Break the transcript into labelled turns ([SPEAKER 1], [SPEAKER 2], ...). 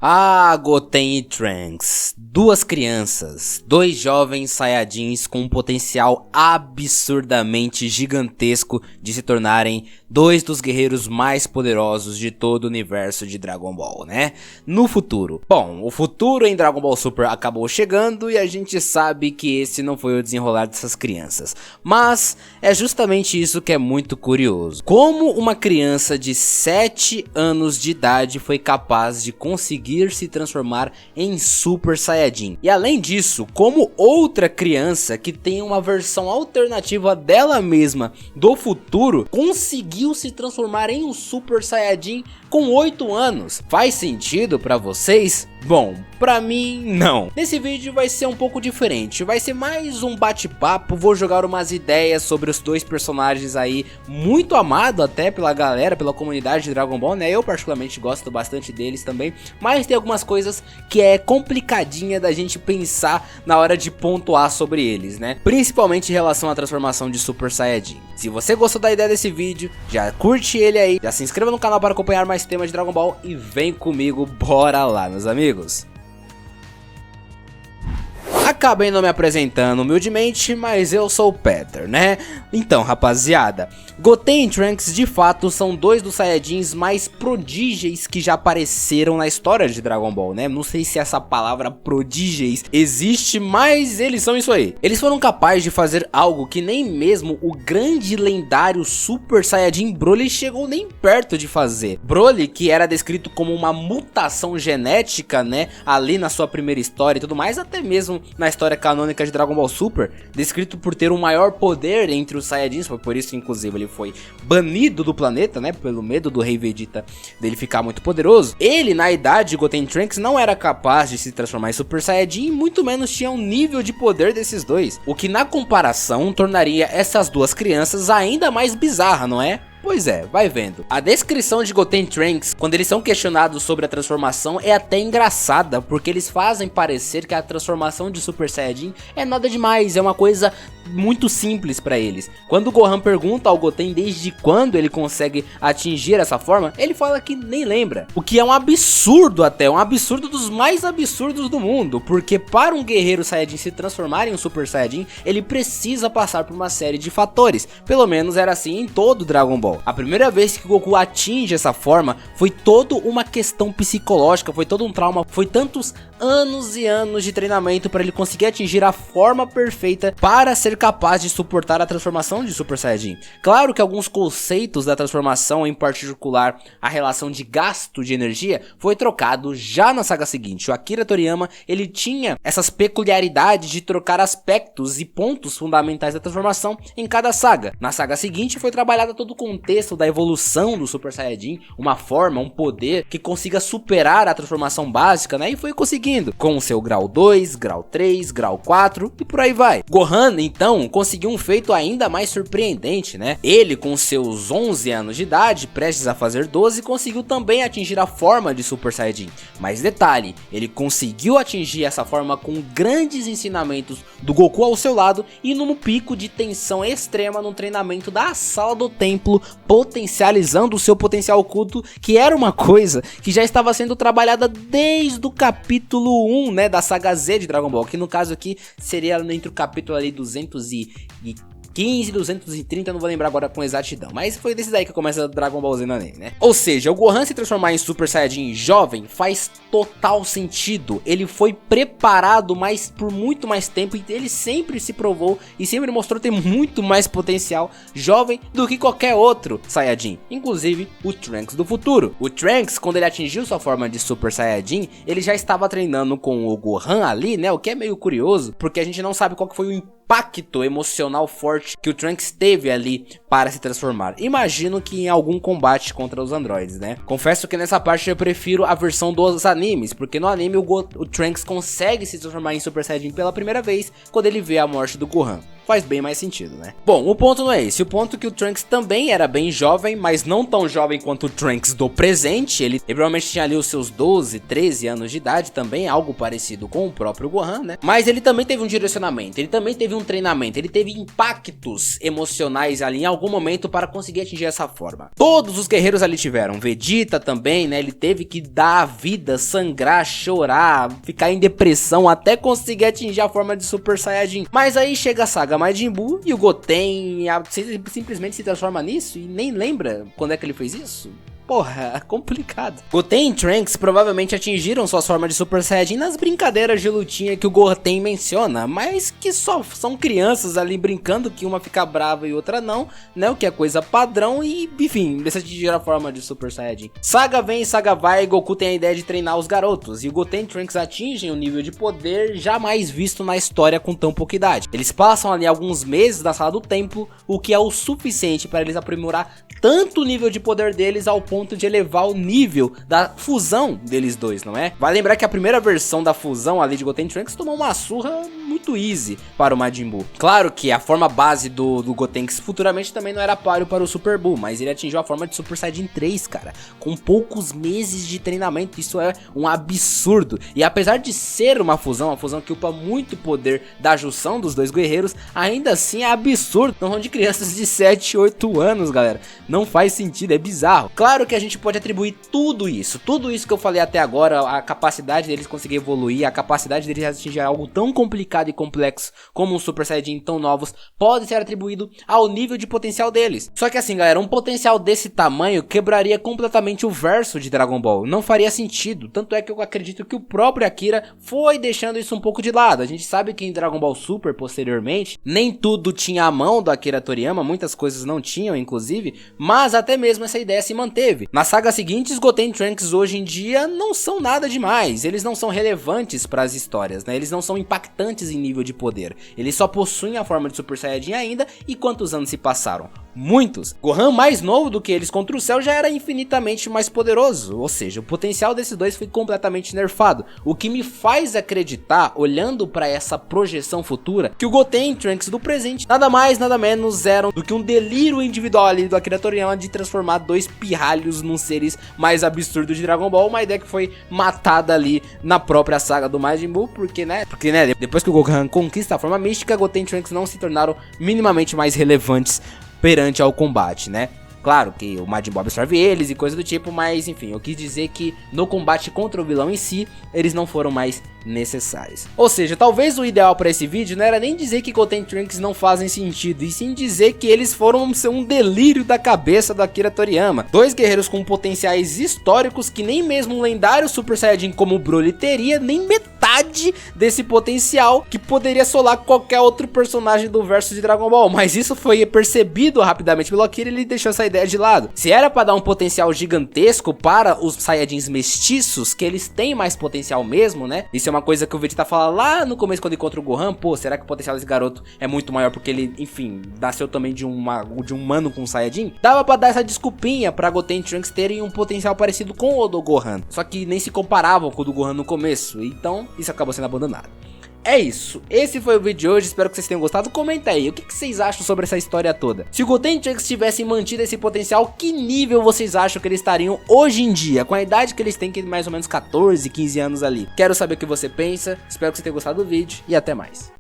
[SPEAKER 1] Ah, Goten e Trunks, duas crianças, dois jovens saiyajins com um potencial absurdamente gigantesco de se tornarem dois dos guerreiros mais poderosos de todo o universo de Dragon Ball, né? No futuro. Bom, o futuro em Dragon Ball Super acabou chegando e a gente sabe que esse não foi o desenrolar dessas crianças. Mas é justamente isso que é muito curioso. Como uma criança de 7 anos de idade foi capaz de conseguir se transformar em Super Saiyajin. E além disso, como outra criança que tem uma versão alternativa dela mesma do futuro conseguiu se transformar em um Super Saiyajin com 8 anos. Faz sentido pra vocês? Bom, pra mim não. Nesse vídeo vai ser um pouco diferente, vai ser mais um bate-papo, vou jogar umas ideias sobre os dois personagens aí, muito amado até pela galera, pela comunidade de Dragon Ball, né? Eu particularmente gosto bastante deles também, mas tem algumas coisas que é complicadinha da gente pensar na hora de pontuar sobre eles, né? Principalmente em relação à transformação de Super Saiyajin. Se você gostou da ideia desse vídeo, já curte ele aí, já se inscreva no canal para acompanhar mais temas de Dragon Ball e vem comigo, bora lá, meus amigos. Acabei não me apresentando humildemente, mas eu sou o Peter, né? Então, rapaziada, Goten e Trunks de fato são dois dos Saiyajins mais prodígeis que já apareceram na história de Dragon Ball, né? Não sei se essa palavra prodígeis existe, mas eles são isso aí. Eles foram capazes de fazer algo que nem mesmo o grande lendário Super Saiyajin Broly chegou nem perto de fazer. Broly, que era descrito como uma mutação genética, né? Ali na sua primeira história e tudo mais, até mesmo na história canônica de Dragon Ball Super, descrito por ter o maior poder entre os Saiyajins, foi por isso inclusive ele foi banido do planeta, né, pelo medo do Rei Vegeta dele ficar muito poderoso. Ele, na idade de Goten Trunks, não era capaz de se transformar em Super Saiyajin e muito menos tinha um nível de poder desses dois, o que na comparação tornaria essas duas crianças ainda mais bizarra, não é? Pois é, vai vendo. A descrição de Goten Trunks, quando eles são questionados sobre a transformação, é até engraçada, porque eles fazem parecer que a transformação de Super Saiyajin é nada demais, é uma coisa muito simples pra eles. Quando o Gohan pergunta ao Goten desde quando ele consegue atingir essa forma, ele fala que nem lembra. O que é um absurdo até, um absurdo dos mais absurdos do mundo, porque para um guerreiro Saiyajin se transformar em um Super Saiyajin, ele precisa passar por uma série de fatores. Pelo menos era assim em todo Dragon Ball. A primeira vez que o Goku atinge essa forma foi toda uma questão psicológica, foi todo um trauma, foi tantos anos e anos de treinamento para ele conseguir atingir a forma perfeita para ser capaz de suportar a transformação de Super Saiyajin. Claro que alguns conceitos da transformação, em particular a relação de gasto de energia, foi trocado já na saga seguinte. O Akira Toriyama, ele tinha essas peculiaridades de trocar aspectos e pontos fundamentais da transformação em cada saga. Na saga seguinte foi trabalhado todo o contexto da evolução do Super Saiyajin, uma forma, um poder que consiga superar a transformação básica, né? E foi conseguindo com o seu grau 2, grau 3, grau 4 e por aí vai. Gohan, então, conseguiu um feito ainda mais surpreendente, né? Ele, com seus 11 anos de idade, prestes a fazer 12, conseguiu também atingir a forma de Super Saiyajin. Mas detalhe, ele conseguiu atingir essa forma com grandes ensinamentos do Goku ao seu lado e num pico de tensão extrema no treinamento da sala do templo, potencializando o seu potencial oculto, que era uma coisa que já estava sendo trabalhada desde o capítulo 1, né, da saga Z de Dragon Ball, que no caso aqui seria entre o capítulo ali 215, 230, não vou lembrar agora com exatidão, mas foi desse daí que começa Dragon Ball Z no anime, né? Ou seja, o Gohan se transformar em Super Saiyajin jovem faz total sentido. Ele foi preparado por muito mais tempo e ele sempre se provou e sempre mostrou ter muito mais potencial jovem do que qualquer outro Saiyajin, inclusive o Trunks do futuro. O Trunks, quando ele atingiu sua forma de Super Saiyajin, ele já estava treinando com o Gohan ali, né? O que é meio curioso, porque a gente não sabe qual que foi o impacto emocional forte que o Trunks teve ali para se transformar. Imagino que em algum combate contra os androides, né? Confesso que nessa parte eu prefiro a versão dos animes, porque no anime o Trunks consegue se transformar em Super Saiyajin pela primeira vez quando ele vê a morte do Gohan. faz bem mais sentido, né? Bom, o ponto não é esse, o ponto é que o Trunks também era bem jovem, mas não tão jovem quanto o Trunks do presente. Ele provavelmente tinha ali os seus 12, 13 anos de idade, também algo parecido com o próprio Gohan, né? Mas ele também teve um direcionamento, ele também teve um treinamento, ele teve impactos emocionais ali em algum momento para conseguir atingir essa forma. Todos os guerreiros ali tiveram, Vegeta também, né? Ele teve que dar a vida, sangrar, chorar, ficar em depressão até conseguir atingir a forma de Super Saiyajin. Mas aí chega a saga Majin Buu e o Goten simplesmente se transforma nisso e nem lembra quando é que ele fez isso. Porra, complicado. Goten e Trunks provavelmente atingiram suas formas de Super Saiyajin nas brincadeiras de lutinha que o Goten menciona, mas que só são crianças ali brincando, que uma fica brava e outra não, né? O que é coisa padrão e, enfim, eles atingiram a forma de Super Saiyajin. Saga vem, saga vai, Goku tem a ideia de treinar os garotos, e o Goten e Trunks atingem um nível de poder jamais visto na história com tão pouca idade. Eles passam ali alguns meses na sala do templo, o que é o suficiente para eles aprimorar tanto o nível de poder deles ao ponto de elevar o nível da fusão deles dois, não é? Vale lembrar que a primeira versão da fusão ali de Goten e Trunks tomou uma surra muito easy para o Majin Buu. Claro que a forma base do Goten futuramente também não era páreo para o Super Buu, mas ele atingiu a forma de Super Saiyajin 3, cara, com poucos meses de treinamento. Isso é um absurdo. E apesar de ser uma fusão que upa muito poder da junção dos dois guerreiros, ainda assim é absurdo. Não são de crianças de 7, 8 anos, galera. Não faz sentido, é bizarro. Claro que a gente pode atribuir tudo isso que eu falei até agora, a capacidade deles conseguir evoluir, a capacidade deles atingir algo tão complicado e complexo como um Super Saiyajin tão novos, pode ser atribuído ao nível de potencial deles. Só que assim, galera, um potencial desse tamanho quebraria completamente o verso de Dragon Ball, não faria sentido, tanto é que eu acredito que o próprio Akira foi deixando isso um pouco de lado. A gente sabe que em Dragon Ball Super, posteriormente, nem tudo tinha a mão do Akira Toriyama, muitas coisas não tinham, inclusive, mas até mesmo essa ideia se manteve. Nas sagas seguintes, Goten e Trunks hoje em dia não são nada demais, eles não são relevantes para as histórias, né? Eles não são impactantes em nível de poder, eles só possuem a forma de Super Saiyajin ainda. E quantos anos se passaram? Muitos. Gohan, mais novo do que eles contra o Cell, já era infinitamente mais poderoso, ou seja, o potencial desses dois foi completamente nerfado, o que me faz acreditar, olhando para essa projeção futura, que o Goten e Trunks do presente nada mais nada menos eram do que um delírio individual ali do Akira Toriyama de transformar dois pirralhos num seres mais absurdos de Dragon Ball, uma ideia que foi matada ali na própria saga do Majin Buu, porque né, depois que o Gohan conquista a forma mística, Goten e Trunks não se tornaram minimamente mais relevantes perante ao combate, né? Claro que o Majin Buu absorve eles e coisa do tipo, mas enfim, eu quis dizer que no combate contra o vilão em si, eles não foram mais necessários. Ou seja, talvez o ideal para esse vídeo não era nem dizer que Goten e Trunks não fazem sentido, e sim dizer que eles foram um delírio da cabeça do Akira Toriyama. Dois guerreiros com potenciais históricos que nem mesmo um lendário Super Saiyajin como o Broly teria, nem metade desse potencial que poderia solar qualquer outro personagem do verso de Dragon Ball. Mas isso foi percebido rapidamente pelo Akira e ele deixou essa ideia de lado. Se era para dar um potencial gigantesco para os Saiyajins mestiços, que eles têm mais potencial mesmo, né? Isso é uma coisa que o Vegeta fala lá no começo quando encontra o Gohan. Pô, será que o potencial desse garoto é muito maior porque ele, enfim, nasceu também de um humano com um Saiyajin? Dava pra dar essa desculpinha pra Goten e Trunks terem um potencial parecido com o do Gohan, só que nem se comparavam com o do Gohan no começo, então isso acabou sendo abandonado. É isso, esse foi o vídeo de hoje, espero que vocês tenham gostado. Comenta aí, o que vocês acham sobre essa história toda? Se o Goten e Trunks tivessem mantido esse potencial, que nível vocês acham que eles estariam hoje em dia? Com a idade que eles têm, que é mais ou menos 14, 15 anos ali. Quero saber o que você pensa, espero que você tenha gostado do vídeo e até mais.